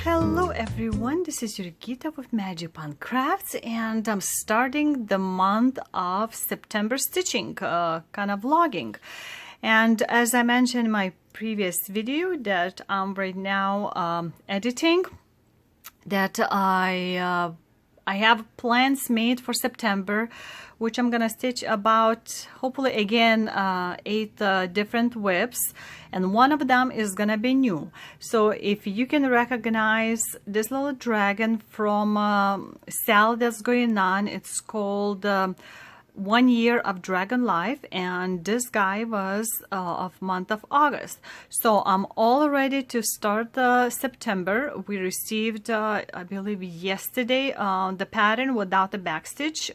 Hello everyone, this is Jurgita with Magic Pan Crafts, and I'm starting the month of September stitching, kind of vlogging. And as I mentioned in my previous video that I'm right now editing, that I have plans made for September, which I'm gonna stitch about, hopefully again, 8 different whips, and one of them is gonna be new. So if you can recognize this little dragon from sale that's going on, it's called 1 year of dragon life, and this guy was of month of August. So I'm all ready to start September. We received I believe yesterday the pattern without the backstitch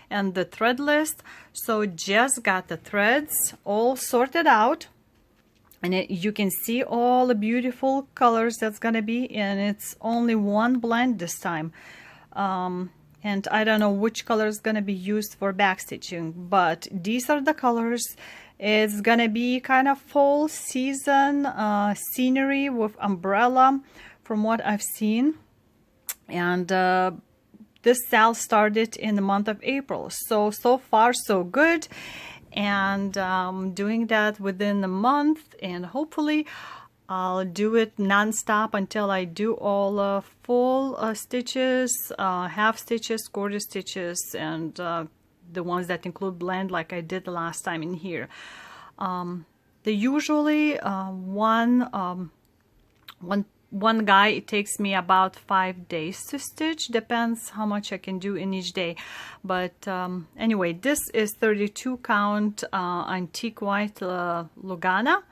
and the thread list. So just got the threads all sorted out, and you can see all the beautiful colors that's gonna be, and it's only one blend this time. And I don't know which color is going to be used for backstitching, but these are the colors. It's going to be kind of fall season scenery with umbrella from what I've seen. And this sale started in the month of April. So far so good. And doing that within a month, and hopefully I'll do it non-stop until I do all full stitches, half stitches, quarter stitches, and the ones that include blend like I did the last time in here. They usually one guy, it takes me about 5 days to stitch, depends how much I can do in each day. But anyway, this is 32 count antique white Lugana.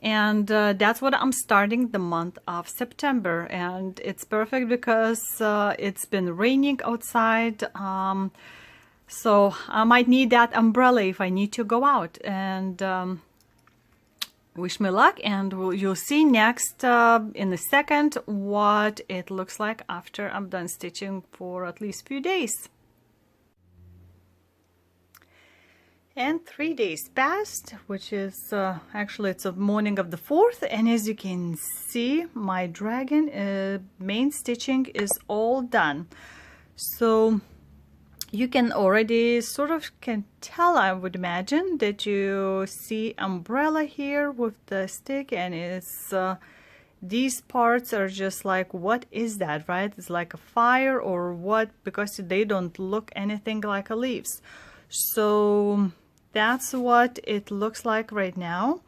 And that's what I'm starting the month of September, and it's perfect because it's been raining outside, so I might need that umbrella if I need to go out. And wish me luck, and you'll see next in a second what it looks like after I'm done stitching for at least a few days. And 3 days passed, which is actually it's the morning of the 4th, and as you can see, my dragon main stitching is all done. So you can already sort of can tell, I would imagine, that you see umbrella here with the stick, and it's these parts are just like, what is that, right? It's like a fire or what, because they don't look anything like a leaves. So that's what it looks like right now,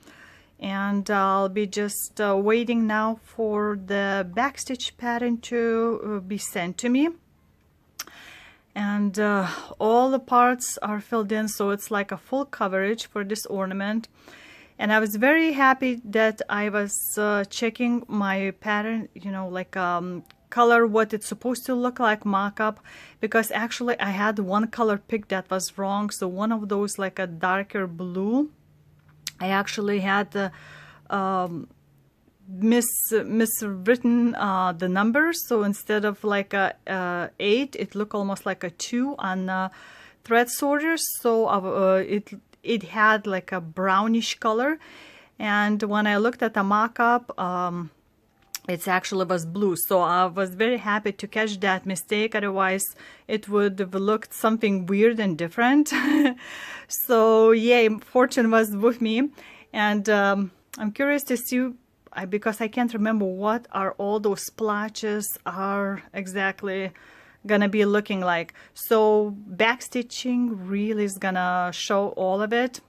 and I'll be just waiting now for the backstitch pattern to be sent to me. And all the parts are filled in, so it's like a full coverage for this ornament. And I was very happy that I was checking my pattern, you know, like color, what it's supposed to look like mock-up, because actually I had one color picked that was wrong. So one of those, like a darker blue, I actually had the miswritten the numbers. So instead of like a 8, it looked almost like a 2 on thread sorters. So it had like a brownish color, and when I looked at the mock-up, it actually was blue. So I was very happy to catch that mistake, otherwise it would have looked something weird and different. So yeah, fortune was with me, and I'm curious to see, because I can't remember what are all those splotches are exactly gonna be looking like. So backstitching really is gonna show all of it.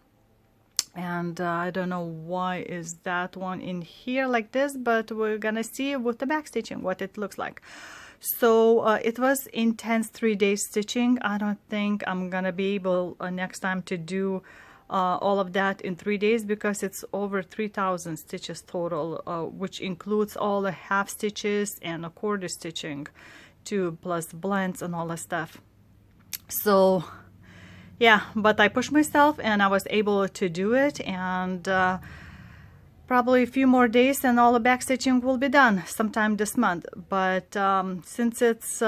And I don't know why is that one in here like this, but we're gonna see with the backstitching what it looks like. So it was intense 3 days stitching. I don't think I'm gonna be able next time to do all of that in 3 days, because it's over 3,000 stitches total, which includes all the half stitches and a quarter stitching too, plus blends and all that stuff. So yeah, but I pushed myself and I was able to do it, and probably a few more days and all the backstitching will be done sometime this month. But since it's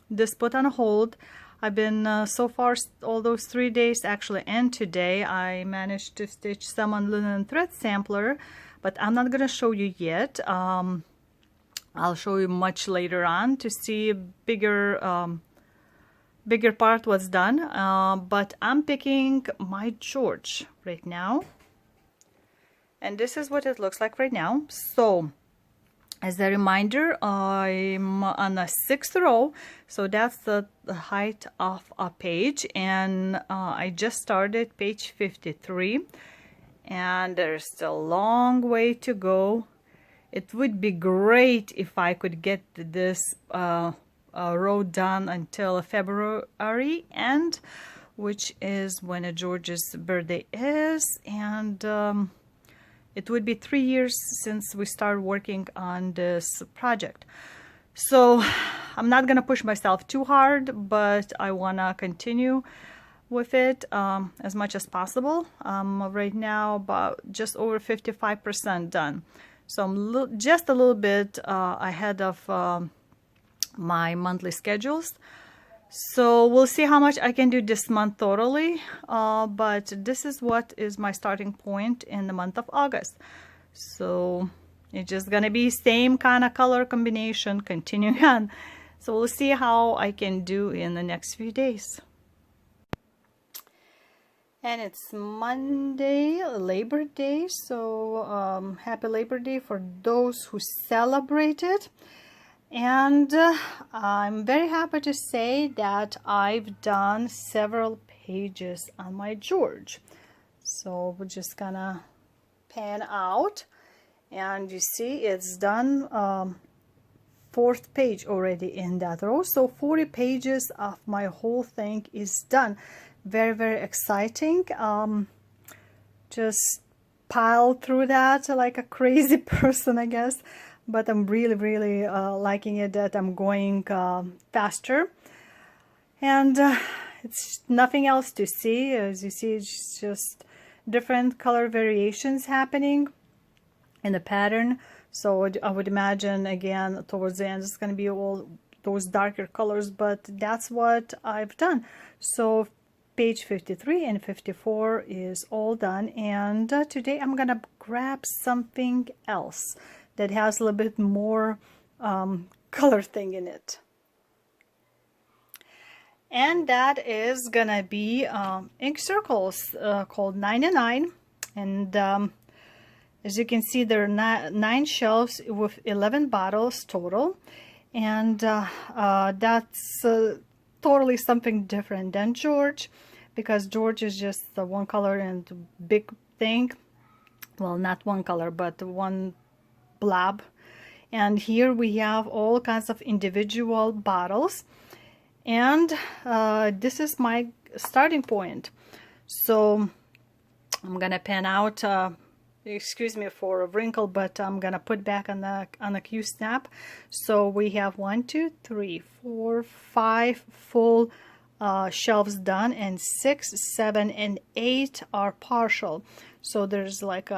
this put on hold, I've been so far all those 3 days actually, and today I managed to stitch some on linen thread sampler, but I'm not gonna show you yet. I'll show you much later on to see bigger part was done, but I'm picking my George right now, and this is what it looks like right now. So as a reminder, I'm on the 6th row, so that's the height of a page, and I just started page 53, and there's still a long way to go. It would be great if I could get this row done until February end, which is when George's birthday is, and it would be 3 years since we started working on this project. So I'm not gonna push myself too hard, but I wanna continue with it as much as possible. Right now about just over 55% done. So I'm just a little bit ahead of my monthly schedules. So we'll see how much I can do this month totally, but this is what is my starting point in the month of August. So it's just gonna be same kind of color combination continuing on. So we'll see how I can do in the next few days. And it's Monday, Labor Day, so happy Labor Day for those who celebrate it. And I'm very happy to say that I've done several pages on my George. So we're just gonna pan out, and you see it's done 4th page already in that row. So 40 pages of my whole thing is done. Very, very exciting. Just piled through that like a crazy person, I guess. But I'm really, really liking it that I'm going faster. And it's nothing else to see. As you see, it's just different color variations happening in the pattern. So I would imagine, again, towards the end, it's going to be all those darker colors, but that's what I've done. So page 53 and 54 is all done. And today I'm going to grab something else that has a little bit more color thing in it. And that is gonna be ink circles called 99. And as you can see, there are 9 shelves with 11 bottles total. And that's totally something different than George, because George is just one color and big thing. Well, not one color, but one blob. And here we have all kinds of individual bottles, and this is my starting point. So I'm gonna pan out, excuse me for a wrinkle, but I'm gonna put back on the Q snap. So we have 1, 2, 3, 4, 5 full shelves done, and 6, 7, and 8 are partial. So there's like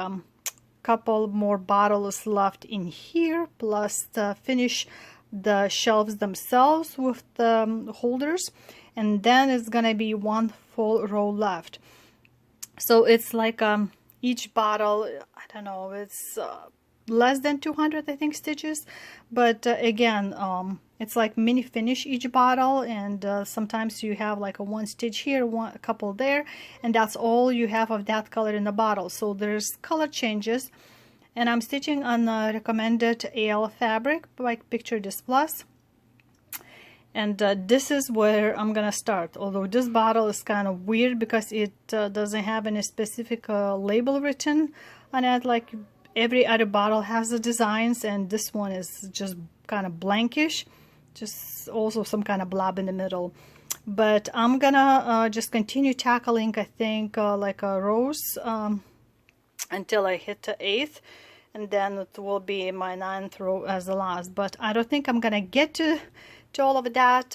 couple more bottles left in here, plus finish the shelves themselves with the holders, and then it's gonna be 1 full row left. So it's like each bottle, I don't know, it's less than 200 I think stitches, but again it's like mini finish each bottle, and sometimes you have like a 1 stitch here, a couple there, and that's all you have of that color in the bottle. So there's color changes, and I'm stitching on the recommended AL fabric by Picture This Plus, and this is where I'm gonna start. Although this bottle is kind of weird because it doesn't have any specific label written on it, like every other bottle has the designs, and this one is just kind of blankish, just also some kind of blob in the middle. But I'm gonna just continue tackling, I think, like a rows until I hit the 8th, and then it will be my 9th row as the last. But I don't think I'm gonna get to all of that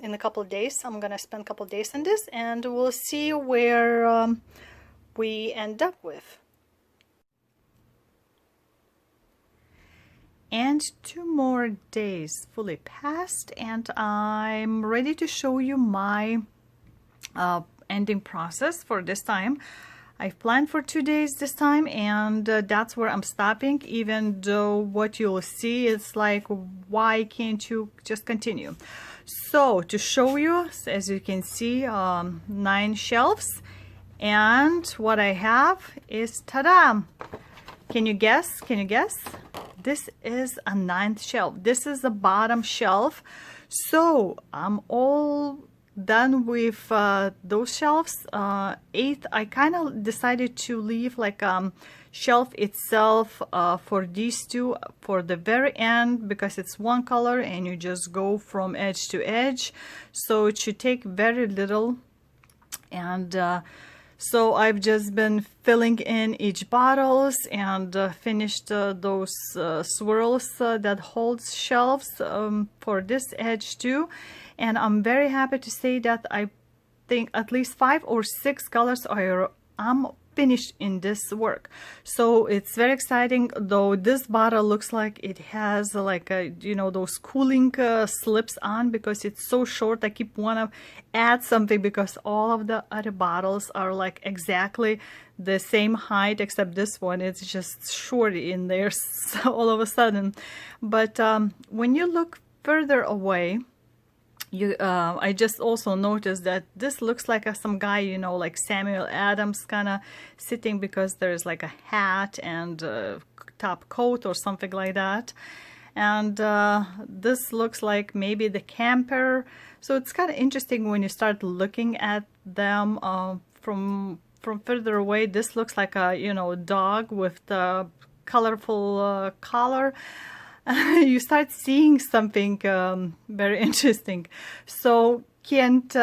in a couple of days. I'm gonna spend a couple of days on this, and we'll see where we end up with. and 2 more days fully passed, and I'm ready to show you my ending process for this time. I've planned for 2 days this time, and that's where I'm stopping, even though what you'll see is like, why can't you just continue? So to show you, as you can see, 9 shelves, and what I have is, ta-da! Can you guess? Can you guess? This is a 9th shelf. This is the bottom shelf. So I'm all done with those shelves. 8th, I kind of decided to leave like shelf itself for these two for the very end, because it's one color and you just go from edge to edge, so it should take very little. And so I've just been filling in each bottles and finished those swirls that holds shelves for this edge too. And I'm very happy to say that I think at least 5 or 6 colors I'm finished in this work. So it's very exciting, though this bottle looks like it has like a, you know, those cooling slips on, because it's so short. I keep wanna add something because all of the other bottles are like exactly the same height, except this one, it's just short in there so all of a sudden. But when you look further away, I just also noticed that this looks like some guy, you know, like Samuel Adams kind of sitting, because there's like a hat and top coat or something like that. And this looks like maybe the camper. So it's kind of interesting when you start looking at them from further away. This looks like a, you know, dog with the colorful collar. You start seeing something very interesting. So can't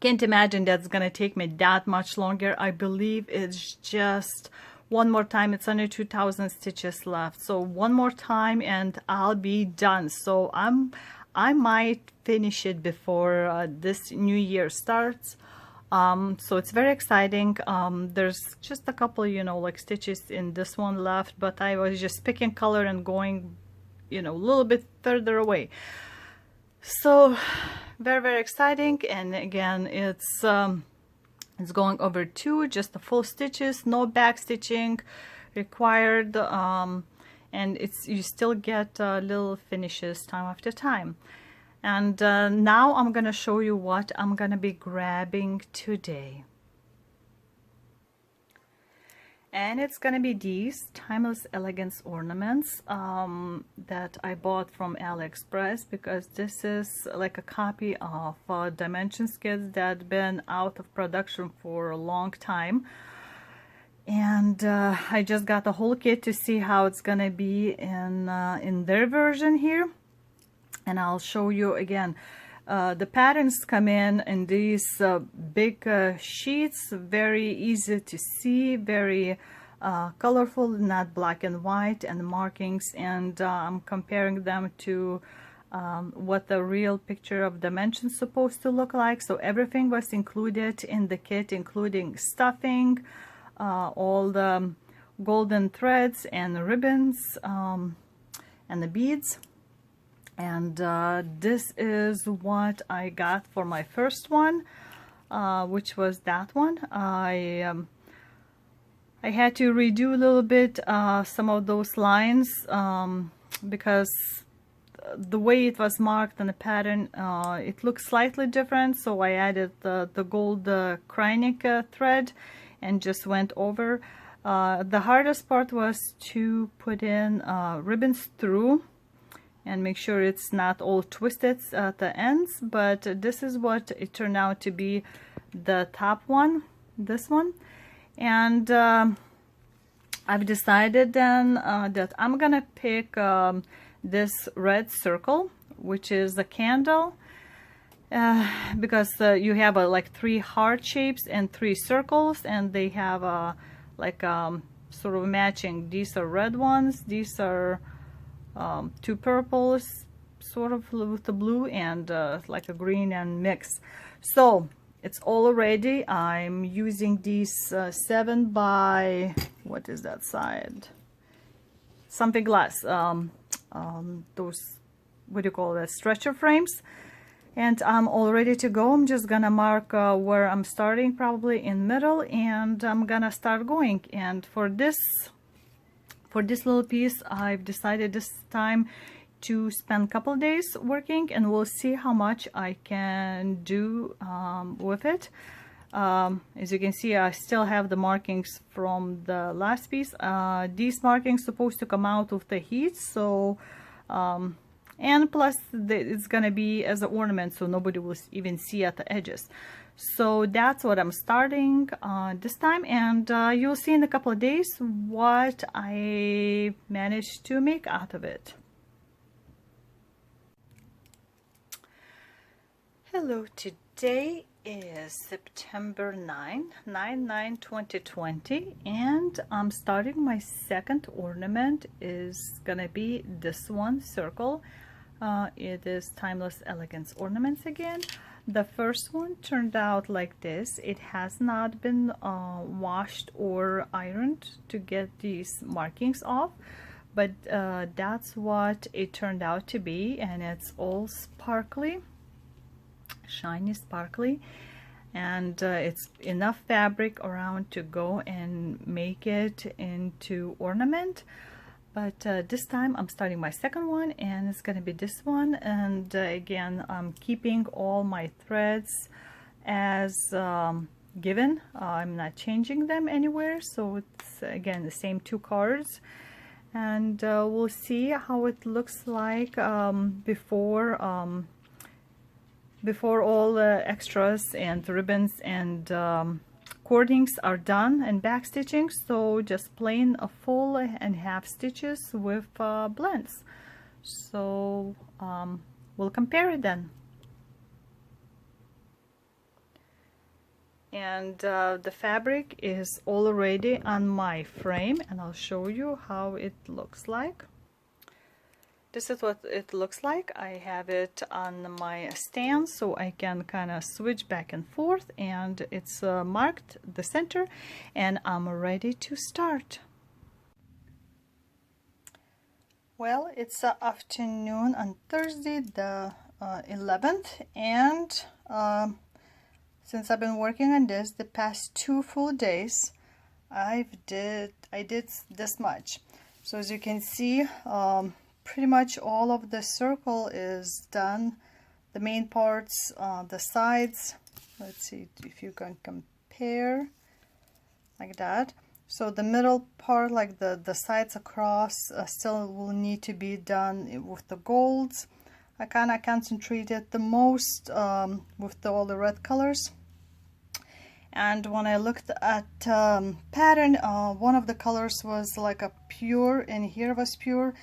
imagine that's gonna take me that much longer. I believe it's just one more time. It's under 2,000 stitches left, so one more time and I'll be done. So I might finish it before this new year starts. So it's very exciting. There's just a couple, you know, like stitches in this one left, but I was just picking color and going, you know, a little bit further away. So very, very exciting. And again, it's going over 2, just the full stitches, no back stitching required. And you still get little finishes time after time. And now I'm gonna show you what I'm gonna be grabbing today. And it's gonna be these Timeless Elegance ornaments that I bought from AliExpress, because this is like a copy of Dimensions kits that been out of production for a long time. And I just got the whole kit to see how it's gonna be in their version here. And I'll show you again. The patterns come in these big sheets, very easy to see, very colorful, not black and white, and markings. And I'm comparing them to what the real picture of Dimensions is supposed to look like. So everything was included in the kit, including stuffing, all the golden threads and ribbons, and the beads. And this is what I got for my first one, which was that one. I had to redo a little bit some of those lines because the way it was marked in the pattern, it looks slightly different. So I added the gold Kreinik thread and just went over. The hardest part was to put in ribbons through and make sure it's not all twisted at the ends, but this is what it turned out to be, the top one, this one. And I've decided then that I'm gonna pick this red circle, which is a candle, because you have like 3 heart shapes and 3 circles, and they have like sort of matching. These are red ones, these are 2 purples, sort of with the blue, and like a green and mix. So it's all ready. I'm using these 7 by, what is that side? something less, those, what do you call it, stretcher frames. And I'm all ready to go. I'm just gonna mark where I'm starting, probably in middle, and I'm gonna start going. And for this little piece, I've decided this time to spend a couple days working, and we'll see how much I can do with it. As you can see, I still have the markings from the last piece. These markings supposed to come out of the heat, so and plus it's gonna be as an ornament, so nobody will even see at the edges. So that's what I'm starting this time, and you'll see in a couple of days what I managed to make out of it. Hello, today is September 9/2020, and I'm starting my second ornament. Is gonna be this one, circle. It is Timeless Elegance Ornaments again. The first one turned out like this. It has not been washed or ironed to get these markings off, but that's what it turned out to be, and it's all sparkly, shiny, sparkly, and it's enough fabric around to go and make it into ornament. But this time I'm starting my second one, and it's going to be this one. And again, I'm keeping all my threads as given. I'm not changing them anywhere, so it's again the same two cards. And we'll see how it looks like before all the extras and ribbons and cordings are done and back stitching. So just plain a full and half stitches with blends. So we'll compare it then. And the fabric is already on my frame, and I'll show you how it looks like. This is what it looks like. I have it on my stand so I can kind of switch back and forth, and it's marked the center, and I'm ready to start. Well, it's afternoon on Thursday the 11th, and since I've been working on this the past 2 full days, I did this much. So as you can see, pretty much all of the circle is done. The main parts, the sides, let's see if you can compare like that. So the middle part, like the sides across, still will need to be done with the golds. I kind of concentrated the most with all the red colors. And when I looked at pattern, one of the colors was like a pure, and here was pure.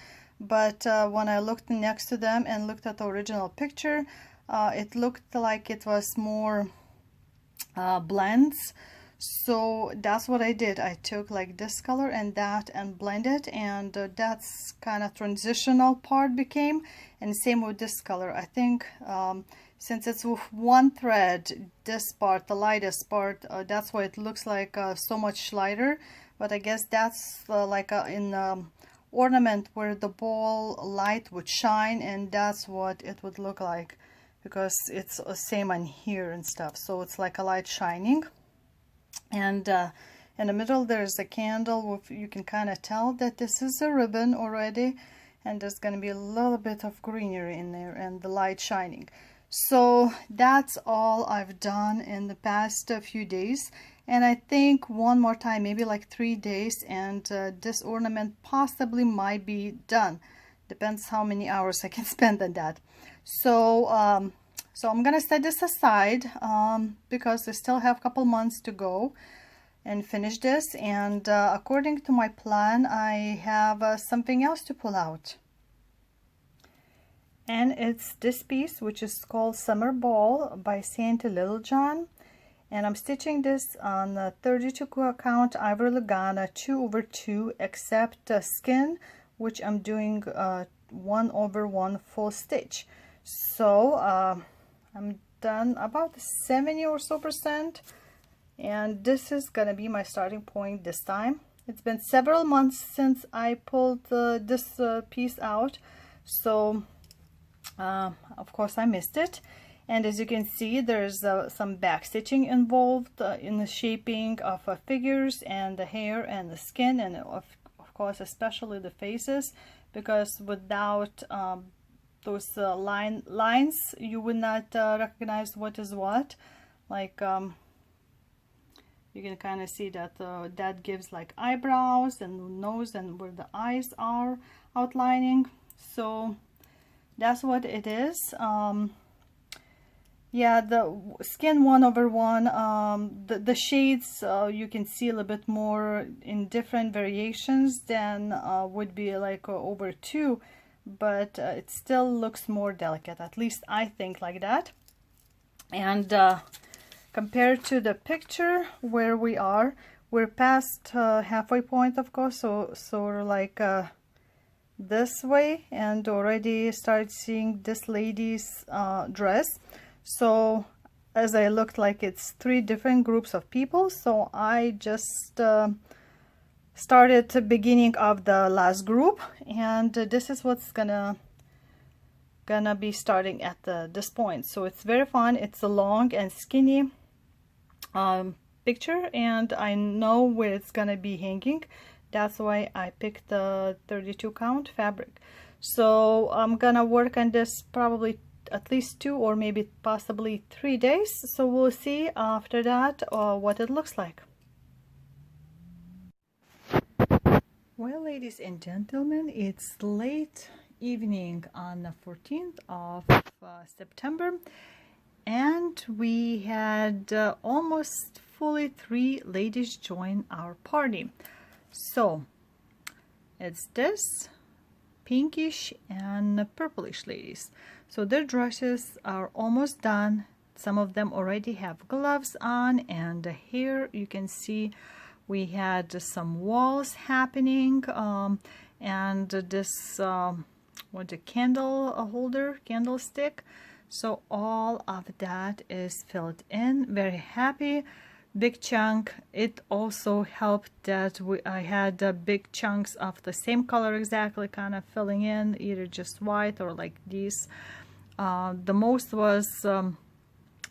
But when I looked next to them and looked at the original picture, it looked like it was more blends. So that's what I did. I took like this color and that and blended, and that's kind of transitional part became. And same with this color. I think since it's with one thread, this part, the lightest part, that's why it looks like so much lighter. But I guess that's like in ornament where the ball light would shine, and that's what it would look like, because it's the same on here and stuff. So it's like a light shining. And in the middle there's a candle with, you can kind of tell that this is a ribbon already, and there's going to be a little bit of greenery in there and the light shining. So that's all I've done in the past few days, and I think one more time, maybe like 3 days, and this ornament possibly might be done. Depends how many hours I can spend on that. So so I'm gonna set this aside because I still have a couple months to go and finish this, and according to my plan I have something else to pull out, and it's this piece, which is called Summer Ball by Saint Little John. And I'm stitching this on a 32 count ivory Lugana 2/2, except skin, which I'm doing 1/1 full stitch. So I'm done about 70 or so %, and this is gonna be my starting point this time. It's been several months since I pulled this piece out, so of course I missed it. And as you can see, there's some back stitching involved in the shaping of figures and the hair and the skin, and of course especially the faces, because without those lines you would not recognize what is what. Like you can kind of see that that gives like eyebrows and nose and where the eyes are outlining. So that's what it is. Yeah, the skin 1/1, the shades you can see a little bit more in different variations than would be like over 2, but it still looks more delicate. At least I think like that. And compared to the picture where we are, we're past halfway point, of course, so sort of like this way, and already started seeing this lady's dress. So as I looked, like it's 3 different groups of people, so I just started the beginning of the last group, and this is what's gonna be starting at this point. So it's very fun. It's a long and skinny picture, and I know where it's gonna be hanging. That's why I picked the 32 count fabric. So I'm gonna work on this probably at least 2 or maybe possibly 3 days. So we'll see after that what it looks like. Well, ladies and gentlemen, it's late evening on the 14th of September, and we had almost fully 3 ladies join our party. So it's this pinkish and purplish ladies. So their dresses are almost done. Some of them already have gloves on, and here you can see we had some walls happening, and this what a candle holder, candlestick. So all of that is filled in. Very happy. Big chunk. It also helped that I had big chunks of the same color exactly, kind of filling in, either just white or like these. The most was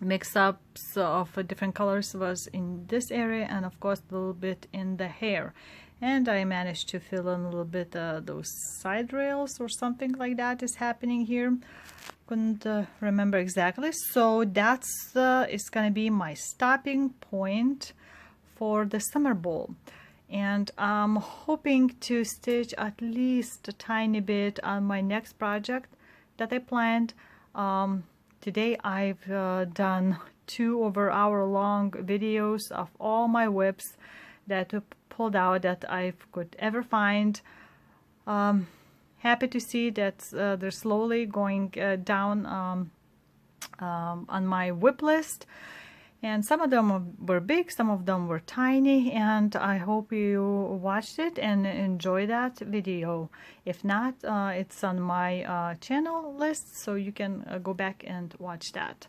mix-ups of different colors was in this area, and of course a little bit in the hair. And I managed to fill in a little bit those side rails or something like that is happening here. Couldn't remember exactly. So that's it's gonna be my stopping point for the summer ball, and I'm hoping to stitch at least a tiny bit on my next project that I planned. Today I've done 2 over-hour-long videos of all my whips that I pulled out that I could ever find. Happy to see that they're slowly going down on my whip list, and some of them were big, some of them were tiny, and I hope you watched it and enjoyed that video. If not, it's on my channel list, so you can go back and watch that.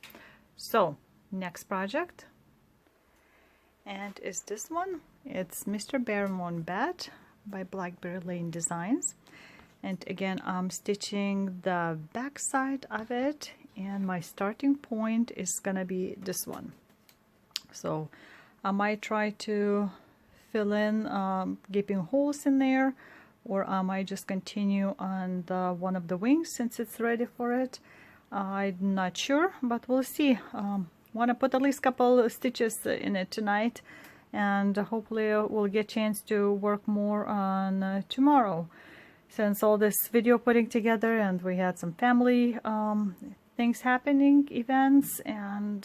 So next project, and is this one. It's Mr. Barrymore Bat by Blackberry Lane Designs. And again, I'm stitching the back side of it, and my starting point is gonna be this one. So I might try to fill in gaping holes in there, or I might just continue on the one of the wings since it's ready for it. I'm not sure, but we'll see. Want to put at least a couple of stitches in it tonight, and hopefully we'll get a chance to work more on tomorrow, since all this video putting together, and we had some family things happening, events, and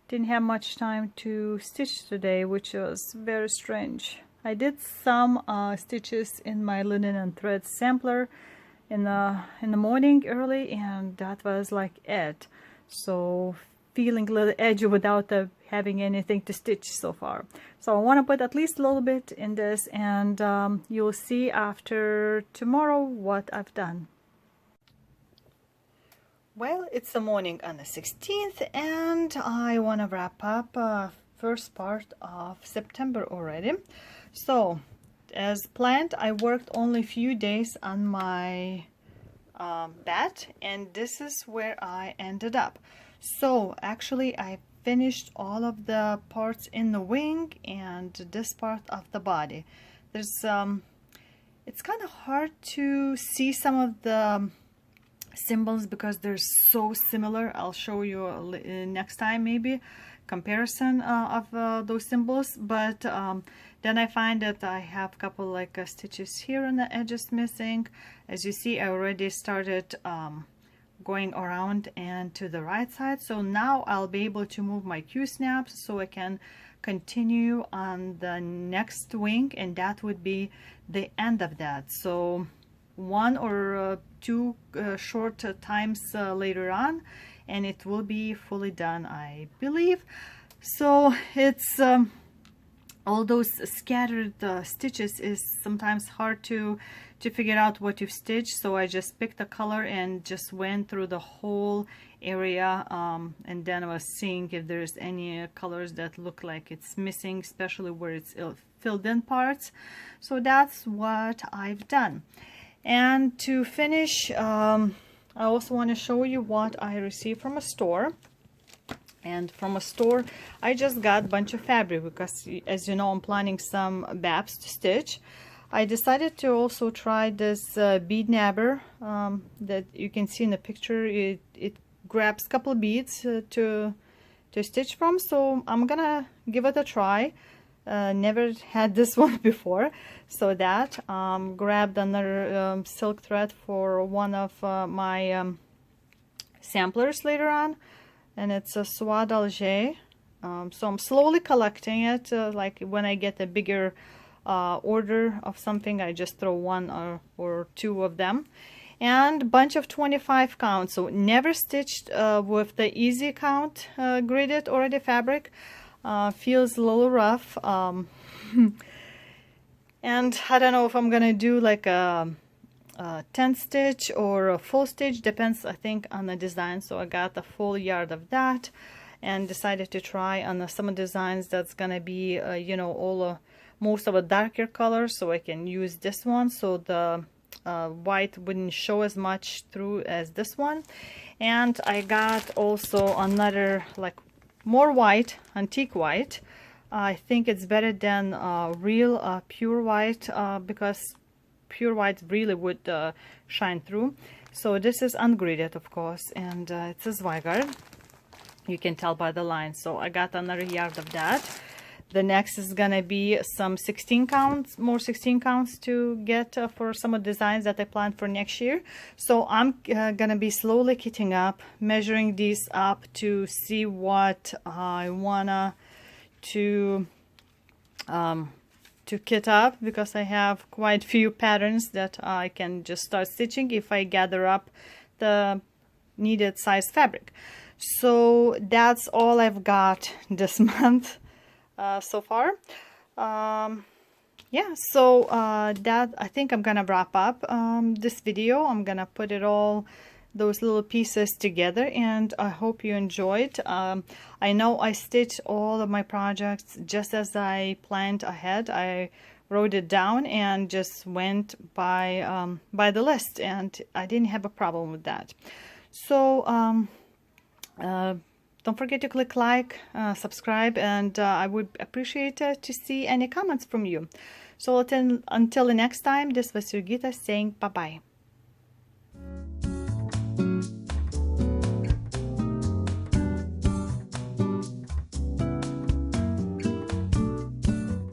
didn't have much time to stitch today, which was very strange. I did some stitches in my linen and thread sampler in the morning early, and that was like it. So feeling a little edgy without having anything to stitch so far. So I want to put at least a little bit in this, and you'll see after tomorrow what I've done. Well, it's the morning on the 16th, and I want to wrap up first part of September already. So as planned, I worked only a few days on my bat, and this is where I ended up. So actually I finished all of the parts in the wing and this part of the body. There's it's kind of hard to see some of the symbols because they're so similar. I'll show you next time maybe comparison of those symbols, but then I find that I have a couple like stitches here on the edges missing. As you see, I already started going around and to the right side, so now I'll be able to move my Q-snaps so I can continue on the next wing, and that would be the end of that. So one or two short times later on, and it will be fully done, I believe. So it's all those scattered stitches is sometimes hard to figure out what you've stitched, so I just picked a color and just went through the whole area, and then I was seeing if there's any colors that look like it's missing, especially where it's filled in parts. So that's what I've done. And to finish, I also want to show you what I received from a store. And from a store, I just got a bunch of fabric because, as you know, I'm planning some babs to stitch. I decided to also try this bead nabber that you can see in the picture. It grabs a couple of beads to stitch from, so I'm gonna give it a try. Never had this one before, so that grabbed another silk thread for one of my samplers later on, and it's a soie d'Alger. So I'm slowly collecting it, like when I get a bigger order of something, I just throw one or two of them. And a bunch of 25 count, so never stitched with the easy count gridded already fabric. Feels a little rough, and I don't know if I'm gonna do like a 10 stitch or a full stitch, depends I think on the design. So I got a full yard of that and decided to try on some designs that's gonna be you know, all most of a darker color, so I can use this one so the white wouldn't show as much through as this one. And I got also another like more white, antique white. I think it's better than real pure white because pure white really would shine through. So this is ungridded, of course, and it's a Zweigart. You can tell by the line. So I got another yard of that. The next is gonna be some 16 counts, more 16 counts to get for some of the designs that I planned for next year. So I'm gonna be slowly kitting up, measuring these up to see what I wanna to kit up, because I have quite few patterns that I can just start stitching if I gather up the needed size fabric. So that's all I've got this month. So far. Yeah, so that I think I'm gonna wrap up this video. I'm gonna put it all those little pieces together, and I hope you enjoyed. I know I stitched all of my projects just as I planned ahead. I wrote it down and just went by the list, and I didn't have a problem with that. So don't forget to click like, subscribe, and I would appreciate to see any comments from you. So until the next time, this was Jurgita saying bye-bye.